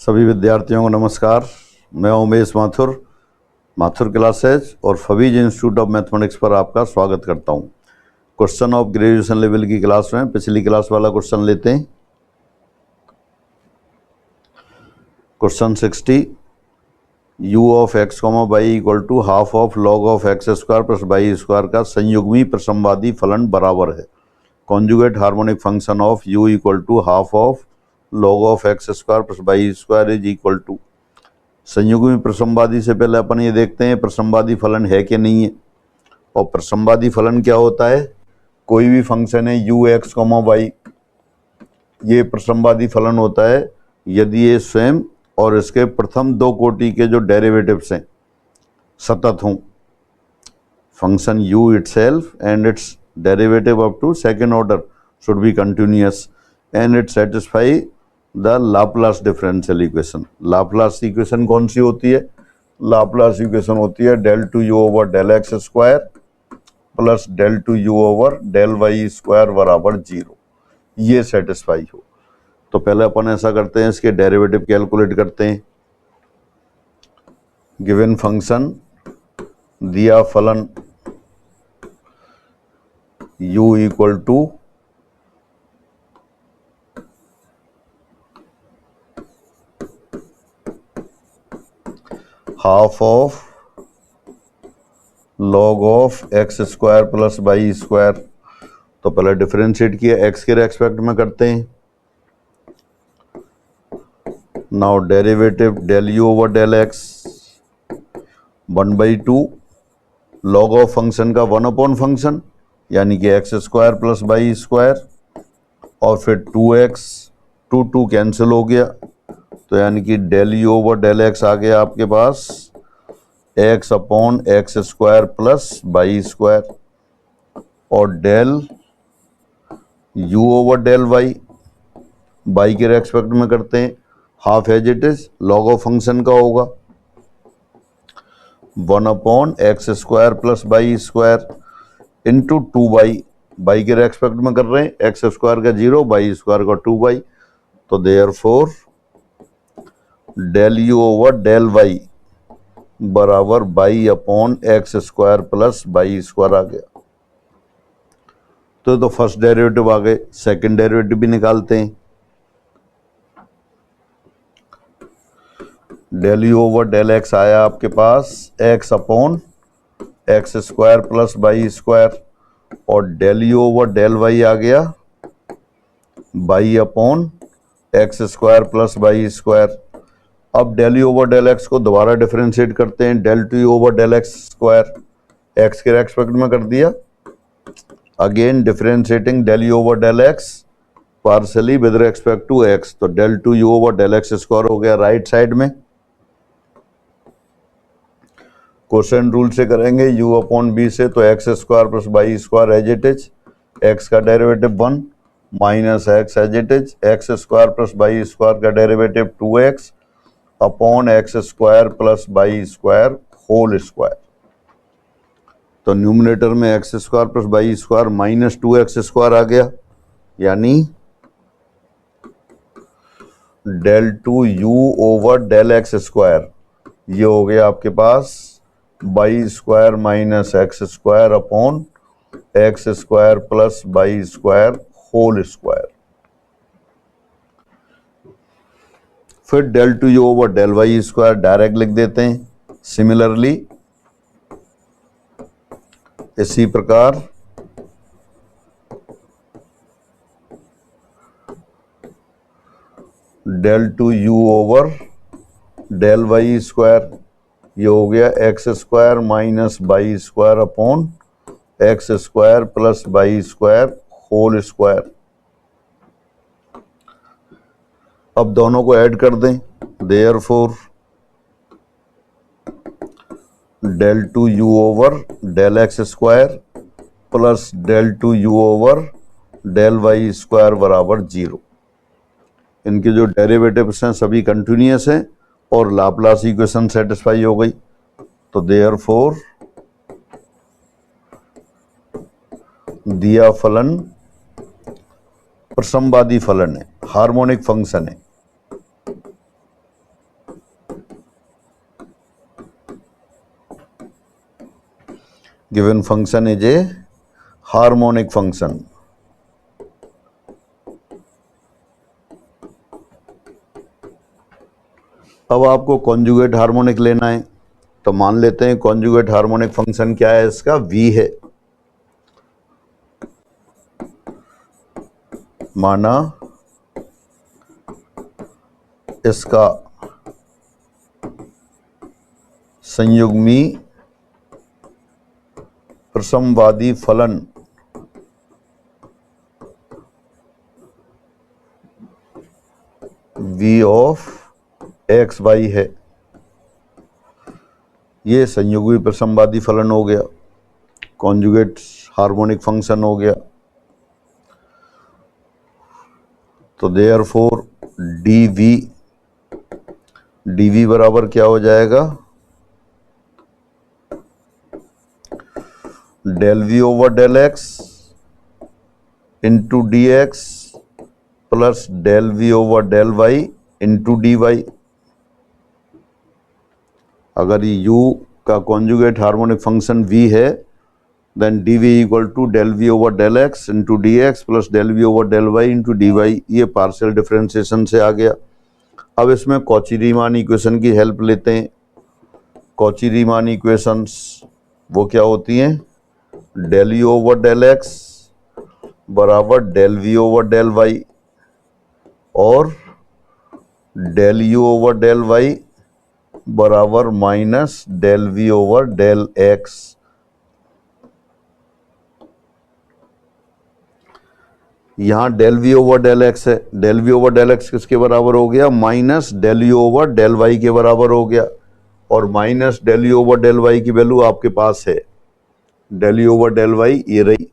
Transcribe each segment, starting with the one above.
सभी विद्यार्थियों को नमस्कार। मैं उमेश माथुर क्लासेज और फवीज इंस्टीट्यूट ऑफ मैथमेटिक्स पर आपका स्वागत करता हूं। क्वेश्चन ऑफ ग्रेजुएशन लेवल की क्लास में पिछली क्लास वाला क्वेश्चन लेते हैं। Question 60, u of x comma y equal to half of log of x square plus y square का संयुग्मी प्रसमवादी फलन बराबर है। Conjugate harmonic function of u equal to half of log of x square plus y square is equal to. संयुग्मी प्रसमवादी से पहले अपन ये देखते हैं प्रसमवादी फलन है कि नहीं है। और प्रसमवादी फलन क्या होता है? कोई भी फंक्शन है u एक्स कॉमा वाई, ये प्रसमवादी फलन होता है यदि ये स्वयं और इसके प्रथम दो कोटि के जो डेरिवेटिव्स हैं सतत हों। Function u itself and its derivative up to second order should be continuous and it satisfy the Laplace differential equation। Laplace equation कौन सी होती है? लाप्लास इक्वेशन होती है del 2u over del x square plus del 2u over del y square बराबर 0, ये satisfy हो। तो पहले अपन ऐसा करते हैं, इसके डेरिवेटिव कैलकुलेट करते हैं। गिवन फंक्शन दिया फलन u equal to half of log of x square plus y square. तो पहले डिफरेंशिएट किया, एक्स के रेस्पेक्ट में करते हैं। Now derivative del u over del x 1/2 log of function का 1 अपॉन फंक्शन यानी कि x square plus y square और फिर 2x 2 कैंसिल हो गया, तो यानी कि del u over del x आ गया आपके पास x upon x square plus y square और del u over del y के रेस्पेक्ट में करते हैं। Half as it is log of function का होगा 1 upon x square plus y square into 2y के रेस्पेक्ट में कर रहे हैं। एक्स स्क्वायर का 0, वाई स्क्वायर का 2y, तो therefore del u over del y बराबर y upon x square plus y square आ गया। तो फर्स्ट डेरिवेटिव आ गए, सेकंड डेरिवेटिव भी निकालते हैं। Del u over del x आया आपके पास x upon x square plus y square और del u over del y आ गया y upon x square plus y square. अब del u over del x को दोबारा डिफरेंशिएट करते हैं। Del two u over del x square x के respect में कर दिया। Again differentiating del u over del x partially with respect to x, तो del two u over del x square हो गया राइट साइड में। क्वेश्चन रूल से करेंगे u अपॉन बी से, तो x square plus y square as it is, x का derivative 1 minus x as it is, x square plus y square का derivative 2x upon x square plus y square whole square. तो numerator में x square plus y square minus 2x square आ गया, यानी del two u over del x square, ये हो गया आपके पास y square minus x square upon x square plus y square whole square. फिर del two u over del y square direct लिख देते हैं। सिमिलरली इसी प्रकार del two u over del y square, ये हो गया x square minus y square upon x square plus y square whole square. अब दोनों को ऐड कर दें, therefore del two u over del x square plus del two u over del y square बराबर 0। इनके जो डेरिवेटिव्स हैं सभी कंटिन्यूअस हैं और लाप्लास इक्वेशन सेटिस्फाई हो गई। तो देयरफॉर दिया फलन प्रसमवादी फलन है, हार्मोनिक फंक्शन है। Given function is a harmonic function. अब आपको कॉन्जुगेट हार्मोनिक लेना है, तो मान लेते हैं कॉन्जुगेट हार्मोनिक फंक्शन क्या है, इसका v है। माना इसका संयुग्मी प्रसमवादी फलन v ऑफ एक्स वाई है। ये संयुग्मी प्रसमवादी फलन हो गया, कॉन्जुगेट हार्मोनिक फंक्शन हो गया। तो देयरफॉर dv बराबर क्या हो जाएगा, del v over del x into d x plus del v over del y into d y. अगर ये u का कॉन्जुगेट हार्मोनिक फंक्शन v है, then dv equal to del v over del x into d x plus del v over del y into d y. ये partial differentiation से आ गया। अब इसमें कॉची-रीमान इक्वेशन की हेल्प लेते हैं। कॉची-रीमान इक्वेशंस वो क्या होती हैं, del u over del x बराबर del v over del y और del u over del y बराबर minus del v over del x. यहां del v over del x है, del v over del x किसके बराबर हो गया, minus del u over del y के बराबर हो गया। और minus del u over del y की वैल्यू आपके पास है, del u over del y ये रही,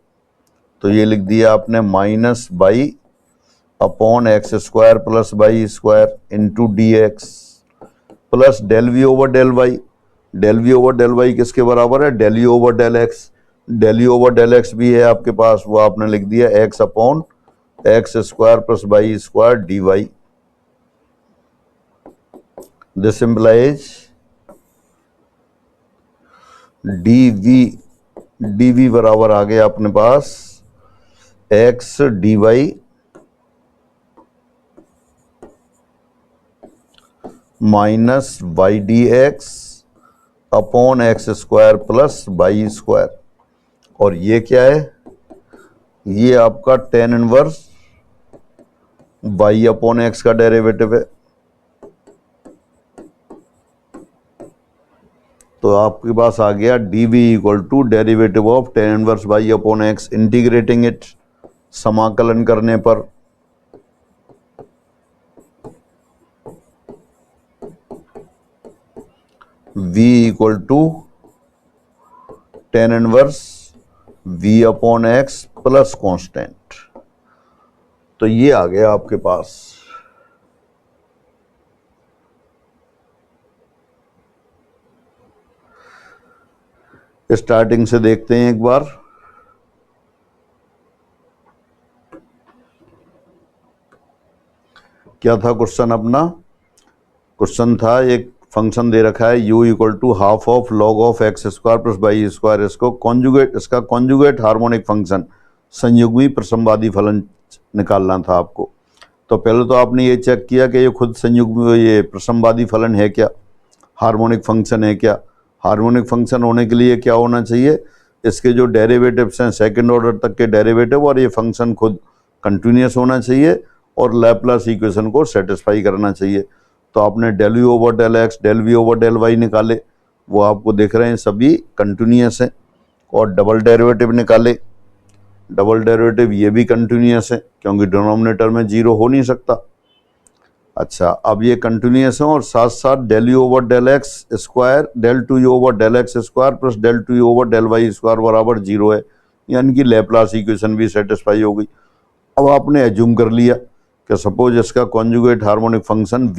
तो ये लिख दिया आपने minus y upon x square plus y square into d x plus del v over del y. Del v over del y किसके बराबर है, del u over del x. Del u over del x भी है आपके पास, वो आपने लिख दिया x upon x square plus y square d y. This implies d v बराबर आ गया अपने पास x D y minus y d x upon x square plus y square. और ये क्या है, ये आपका tan inverse y upon x का डेरिवेटिव है। तो आपके पास आ गया d v equal to derivative of tan inverse y upon x. Integrating it, समाकलन करने पर v equal to tan inverse v upon x plus constant. तो ये आ गया आपके पास। स्टार्टिंग से देखते हैं एक बार। क्या था क्वेश्चन अपना, क्वेश्चन था एक फंक्शन दे रखा है u equal to half of log of x square plus y square. इसको कॉन्जुगेट, इसका कॉन्जुगेट हार्मोनिक फंक्शन संयुग्मी प्रसमवादी फलन निकालना था आपको। तो पहले तो आपने ये चेक किया कि ये खुद संयुग्मी, ये प्रसमवादी फलन है क्या, हार्मोनिक फंक्शन है क्या। हार्मोनिक फंक्शन होने के लिए क्या होना चाहिए, इसके जो डेरिवेटिव्स हैं सेकंड ऑर्डर तक के डेरिवेटिव, और ये फंक्शन खुद कंटिन्यूस होना चाहिए और लैपलास इक्वेशन को सेटिस्फाई करना चाहिए। तो आपने del u over del x, del v over del y निकाले, वो आपको दिख रहे हैं सभी कंटिन्यूस हैं। और डबल डेरिवेटिव निकाले, डबल डेरिवेटिव ये भी कंटिन्यूस है क्योंकि डिनोमिनेटर में जीरो हो नहीं सकता। अच्छा, अब ये कंटिन्यूस है और साथ साथ del u over del x square, del two u over del x square plus del two u over del y square बराबर जीरो है, यानी कि लैपलास इक्वेशन भी सेटिस्फाई हो गई। अब आपने एज्यूम कर लिया कि सपोज इसका कॉन्जुगेट हार्मोनिक फंक्शन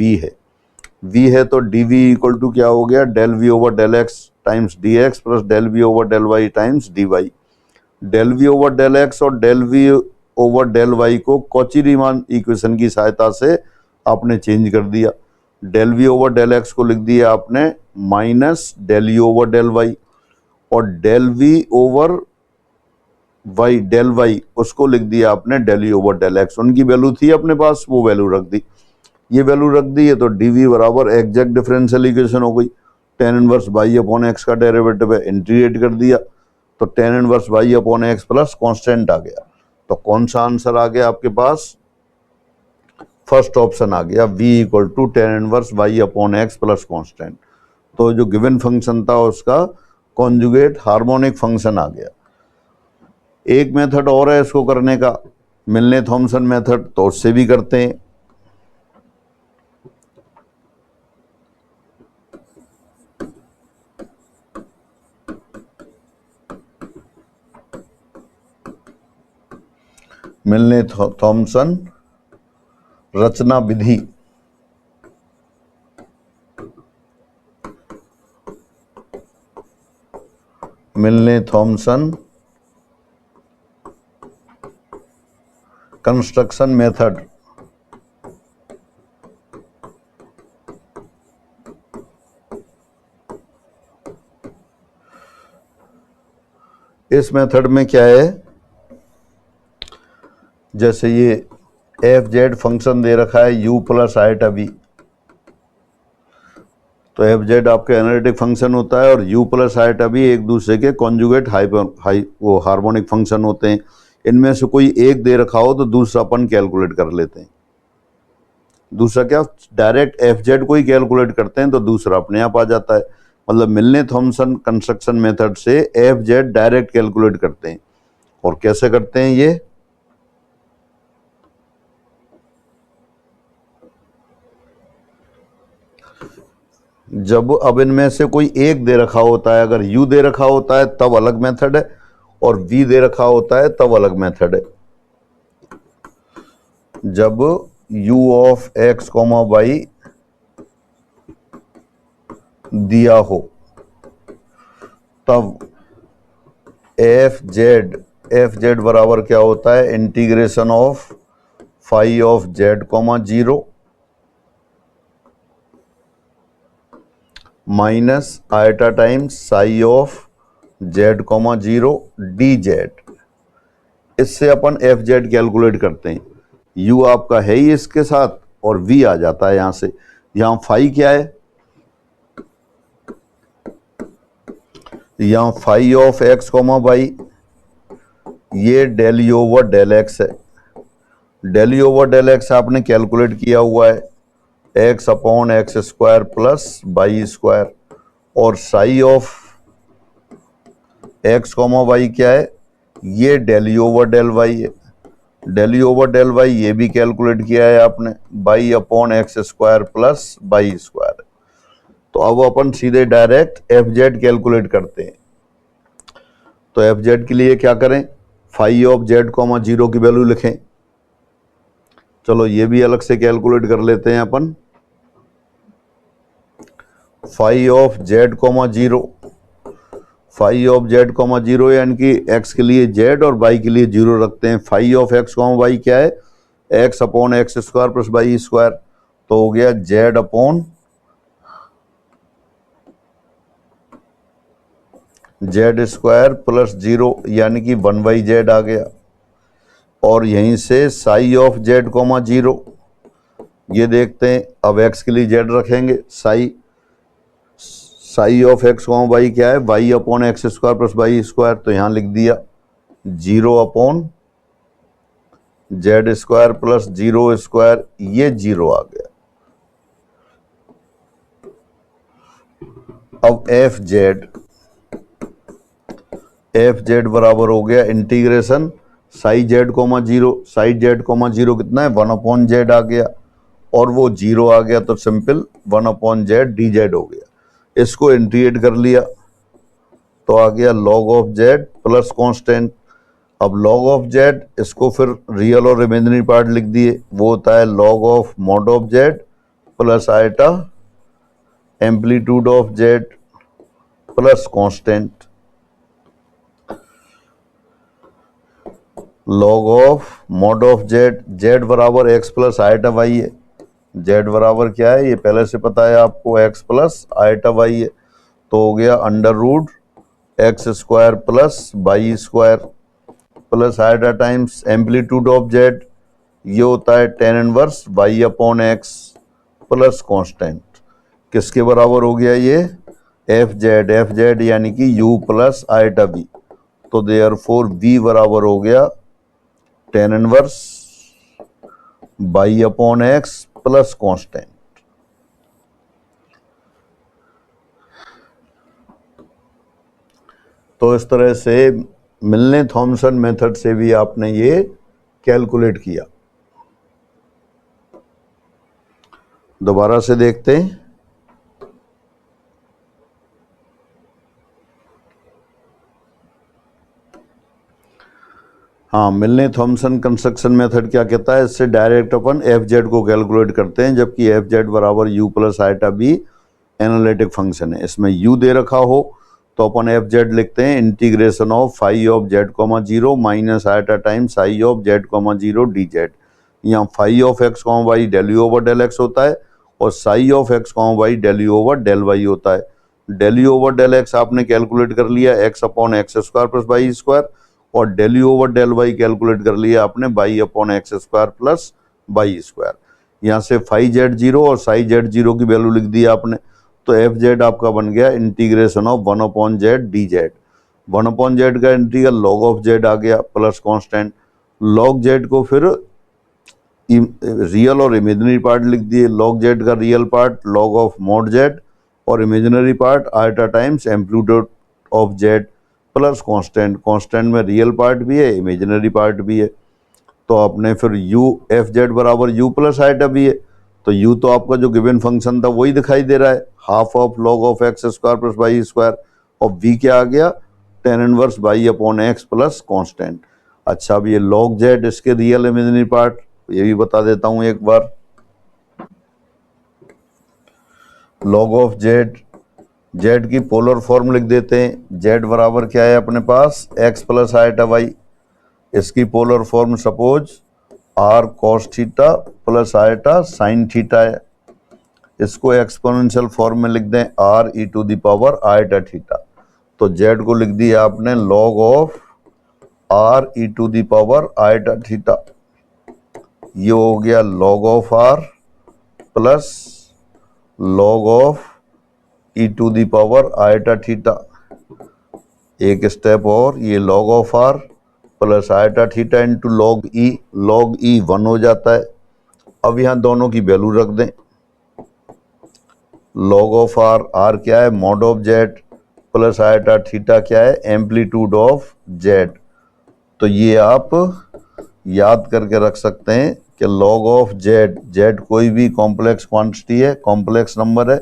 v है तो डी वी इक्वल टू क्या हो गया, del v over del x times d x plus del v over del y times d y. Del v over del x और del v over del y को Cauchy Riemann equation की सहायता से आपने change कर दिया। Del v over del x को लिख दिया आपने minus del u over del y, और del v over y, del y उसको लिख दिया आपने del e over del x. उनकी वैल्यू थी अपने पास, वो वैल्यू रख दी, ये वैल्यू रख दी है, तो डीवी बराबर एग्जैक्ट डिफरेंशियल इक्वेशन हो गई। Tan inverse y upon x का डेरिवेटिव है, इंटीग्रेट कर दिया तो tan inverse y upon x plus constant आ गया। तो कौन सा आंसर आ गया आपके पास? फर्स्ट ऑप्शन आ गया, v equal to tan inverse y upon x plus constant. तो जो गिवन फंक्शन था उसका कॉन्जुगेट हार्मोनिक फंक्शन आ गया। एक मेथड और है इसको करने का, मिलने थॉमसन मेथड, तो उससे भी करते हैं। मिलने थॉमसन रचना विधि। मिलने थॉमसन कंस्ट्रक्शन मेथड। इस मेथड में क्या है, जैसे ये एफ जेड फंक्शन दे रखा है u प्लस आइटा v, तो एफ जेड आपके एनालिटिक फंक्शन होता है और u प्लस आइटा v एक दूसरे के कॉन्जुगेट वो हार्मोनिक फंक्शन होते हैं। इनमें से कोई एक दे रखा हो तो दूसरा अपन कैलकुलेट कर लेते हैं। दूसरा क्या, डायरेक्ट एफ जेड को ही कैलकुलेट करते हैं तो दूसरा अपने आप आ जाता है। मतलब मिलने थॉमसन कंस्ट्रक्शन मेथड से एफ जेड डायरेक्ट कैलकुलेट करते हैं। और कैसे करते हैं ये, जब अब इनमें से कोई एक दे रखा होता है, अगर u दे रखा होता है तब अलग मेथड है, और v दे रखा होता है तब अलग मेथड है। जब u of x comma y दिया हो तब एफ जेड बराबर क्या होता है, integration of phi of z comma zero minus iota times psi of z comma zero d z. इससे अपन एफ जेड कैलकुलेट करते हैं। u आपका है ही इसके साथ और v आ जाता है यहां से। यहां फाई क्या है, यहां phi of x comma y, ये del e over del x है। Del e over del x आपने कैलकुलेट किया हुआ है, x upon x square plus y square, और psi of x comma y क्या है, ये del e over del y है। Del e over del y ये भी कैलकुलेट किया है आपने, y upon x square plus y square. तो अब अपन सीधे डायरेक्ट एफ जेड कैलकुलेट करते हैं। तो एफ जेड के लिए क्या करें, phi of z comma zero की वैल्यू लिखें। चलो ये भी अलग से कैलकुलेट कर लेते हैं अपन। Phi of z comma zero, phi of z comma zero यानी कि एक्स के लिए जेड और वाई के लिए जीरो रखते हैं। Phi of x comma y क्या है, x upon x square plus y square. तो हो गया z upon z square plus zero यानी कि वन बाई जेड आ गया। और यहीं से psi of z comma zero, ये देखते हैं, अब एक्स के लिए जेड रखेंगे, psi of x comma y क्या है, y upon x square plus y square. तो यहां लिख दिया zero upon z square plus zero square, ये जीरो आ गया। अब एफ जेड बराबर हो गया integration psi z comma zero, psi z comma zero कितना है, वन अपॉन जेड आ गया, और वो जीरो आ गया तो simple one upon z d Z हो गया। इसको इंटीग्रेट कर लिया तो आ गया log of z plus constant. अब लॉग ऑफ जेड, इसको फिर रियल और इमेजिनरी पार्ट लिख दिए, वो होता है log of mod of z plus iota amplitude of z plus constant. Log of mod of z, z बराबर एक्स प्लस आइटा वाई है। जेड बराबर क्या है, ये पहले से पता है आपको, एक्स प्लस आइटा वाई है। तो हो गया under root x square plus y square plus iota times amplitude of z, ये होता है tan inverse y upon x plus constant, किसके बराबर हो गया ये, एफ जेड यानी कि यू प्लस आइटा बी। तो देयरफॉर वी बराबर हो गया tan inverse y upon x plus constant. तो इस तरह से मिलने थॉमसन मेथड से भी आपने ये कैलकुलेट किया। दोबारा से देखते हैं। हाँ, मिलने थॉमसन कंस्ट्रक्शन मेथड क्या कहता है, इससे डायरेक्ट अपन एफ जेड को कैलकुलेट करते हैं, जबकि एफ जेड बराबर u plus iota b analytic function है। इसमें यू दे रखा हो तो अपन एफ जेड लिखते हैं integration of phi of z comma zero minus iota time psi of z comma zero d z. यहाँ phi of x comma y del u over del x होता है और psi of x comma y del u over del y होता है। Del u over del x आपने calculate कर लिया x upon x square plus y square, और del u over del y calculate कर लिया आपने y upon x square plus y square. यहाँ से फाई जेड जीरो और साई जेड जीरो की वैल्यू लिख दी आपने, तो एफ जेड आपका बन गया integration of one upon z d z. One upon z का इंटीग्रल लॉग ऑफ जेड आ गया प्लस कांस्टेंट। लॉग जेड को फिर रियल और इमेजिनरी पार्ट लिख दिए। लॉग जेड का real part log of mod z और imaginary part iota times amplitude of z plus constant. Constant में रियल पार्ट भी है इमेजिनरी पार्ट भी है। तो आपने फिर यू एफ जेड बराबर यू प्लस आइटा भी है, तो यू तो आपका जो गिवन फंक्शन था वही दिखाई दे रहा है, half of log of x square plus y square, और वी क्या आ गया tan inverse y upon x plus constant. अच्छा, अब ये लॉग जेड इसके रियल इमेजिनरी पार्ट ये भी बता देता हूं एक बार। लॉग ऑफ जेड, जेड की पोलर फॉर्म लिख देते हैं। जेड बराबर क्या है अपने पास एक्स प्लस आइटा वाई, इसकी polar form suppose r cos theta plus iota sign theta है। इसको एक्सपोनेंशियल फॉर्म में लिख दें r e to the power iota theta. तो जेड को लिख दिया आपने log of r e to the power iota theta, ये हो गया log of r plus log of e to the power iota theta. एक स्टेप और, ये log of r plus iota theta into log e 1 हो जाता है। अब यहाँ दोनों की वैल्यू रख दें। लॉग ऑफ आर क्या है mod of z plus iota theta क्या है एम्पलीट्यूड ऑफ जेड। तो ये आप याद करके रख सकते हैं कि लॉग ऑफ जेड कोई भी कॉम्प्लेक्स क्वांटिटी है, कॉम्प्लेक्स नंबर है,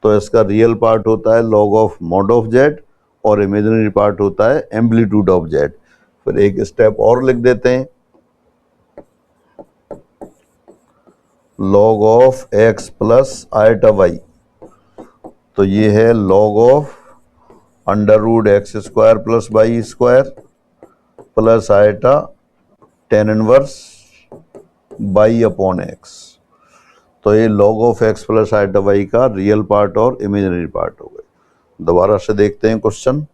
तो इसका रियल पार्ट होता है log of mod of z और इमेजिनरी पार्ट होता है एम्पलीट्यूड ऑफ जेड। फिर एक स्टेप और लिख देते हैं, log of x plus iota y, तो ये है log of under root x square plus y square plus iota tan inverse y upon x. तो ये log of x plus iota y का रियल पार्ट और इमेजिनरी पार्ट हो गए। दोबारा से देखते हैं क्वेश्चन।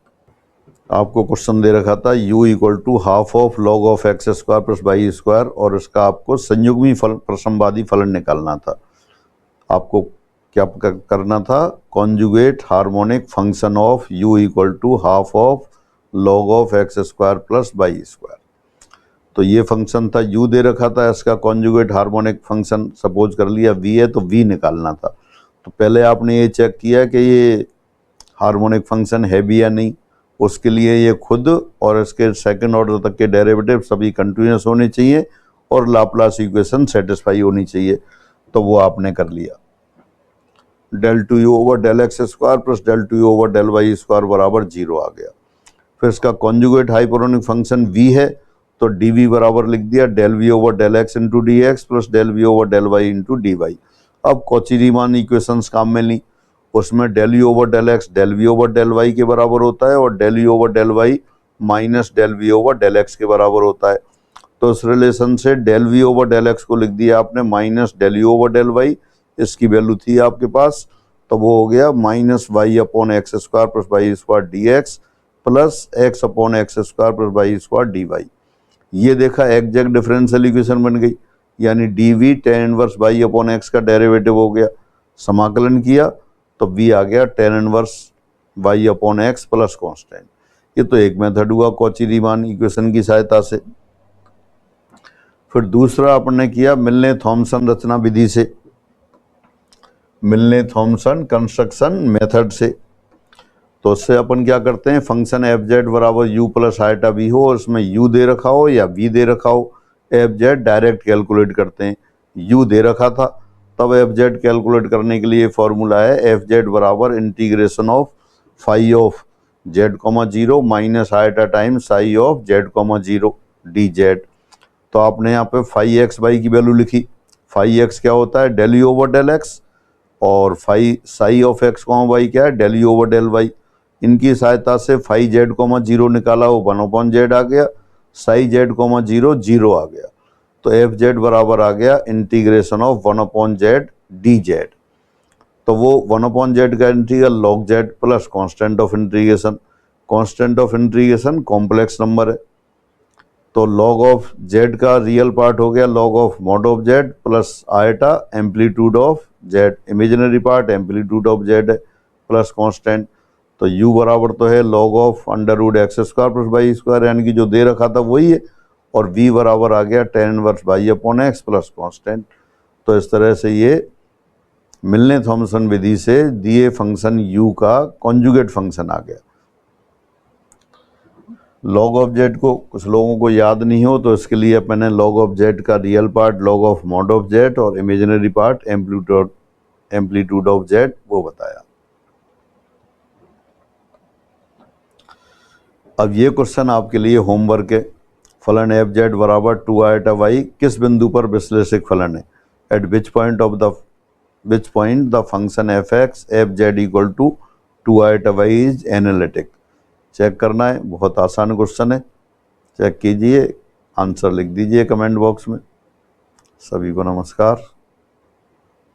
आपको क्वेश्चन दे रखा था u equal to half of log of x square plus y square, और इसका आपको संयुग्मी प्रसमवादी फलन निकालना था। आपको क्या करना था, conjugate harmonic function of u equal to half of log of x square plus y square. तो ये फंक्शन था, u दे रखा था, इसका कॉन्जुगेट हार्मोनिक फंक्शन सपोज कर लिया v है, तो v निकालना था। तो पहले आपने ये चेक किया कि ये हार्मोनिक फंक्शन है भी या नहीं, उसके लिए ये खुद और इसके सेकंड ऑर्डर तक के डेरिवेटिव सभी कंटिन्यूस होने चाहिए और लाप्लास इक्वेशन सेटिस्फाई होनी चाहिए, तो वो आपने कर लिया। Del two u over del x square plus del two u over del y square बराबर 0 आ गया। फिर इसका कॉन्जुगेट हाइपरबोलिक फंक्शन v है, तो dv बराबर लिख दिया del v over del x into d x plus del v over del y into d y. अब कॉची-रीमान इक्वेशंस काम में ली, उसमें del u over del x del v over del y के बराबर होता है और del u over del y minus del v over del x के बराबर होता है। तो इस रिलेशन से del v over del x को लिख दिया आपने minus del u over del y, इसकी वैल्यू थी आपके पास तो वो हो गया minus y upon x square plus y square d x plus x upon x square plus y square d y. ये देखा एग्जैक्ट डिफरेंशियल इक्वेशन बन गई, यानी d v tan inverse y upon x का डेरिवेटिव हो गया। समाकलन किया तो वी आ गया tan inverse y upon x plus constant. ये तो एक मेथड हुआ कॉची रीमान इक्वेशन की सहायता से। फिर दूसरा अपन ने किया मिलने थॉमसन रचना विधि से, मिलने थॉमसन कंस्ट्रक्शन मेथड से। तो उससे अपन क्या करते हैं, फंक्शन एफ जेड बराबर यू प्लस आइटा वी हो और उसमें यू दे रखा हो या वी दे रखा हो, एफ जेड डायरेक्ट कैलकुलेट करते हैं। यू दे रखा था तब एफ जेड कैलकुलेट करने के लिए फॉर्मूला है एफ जेड बराबर integration of phi of z comma zero minus iota times psi of z comma zero d z. तो आपने यहाँ पे फाई एक्स वाई की वैल्यू लिखी। फाई एक्स क्या होता है, del u over del x, और phi psi of x comma y क्या है, del u over del y. इनकी सहायता से फाई जेड कॉमा जीरो निकाला, वो वन अपॉन जेड आ गया, psi z comma zero zero आ गया। तो एफ जेड बराबर आ गया integration of one upon z d z. तो वो वन अपॉन जेड का integral log z plus constant of integration. Constant of integration complex number है, तो लॉग ऑफ जेड का रियल पार्ट हो गया log of mod of z plus iota amplitude of z, imaginary part amplitude of z है plus constant. तो u बराबर तो है log of under root x square plus y square, यानी कि जो दे रखा था वही है, और v बराबर आ गया tan inverse y upon x plus constant. तो इस तरह से ये मिलने थॉमसन विधि से दिए फंक्शन u का कॉन्जुगेट फंक्शन आ गया। लॉग ऑफ जेड को कुछ लोगों को याद नहीं हो तो इसके लिए मैंने लॉग ऑफ जेड का real part log of mod of z और imaginary part amplitude of z वो बताया। अब ये क्वेश्चन आपके लिए होमवर्क है। फलन एफ जेड बराबर टू आइटा वाई किस बिंदु पर विश्लेषिक फलन है, at which point the function f x f z equal to iota y is analytic. Check करना है, बहुत आसान क्वेश्चन है, चेक कीजिए, आंसर लिख दीजिए कमेंट बॉक्स में। सभी को नमस्कार।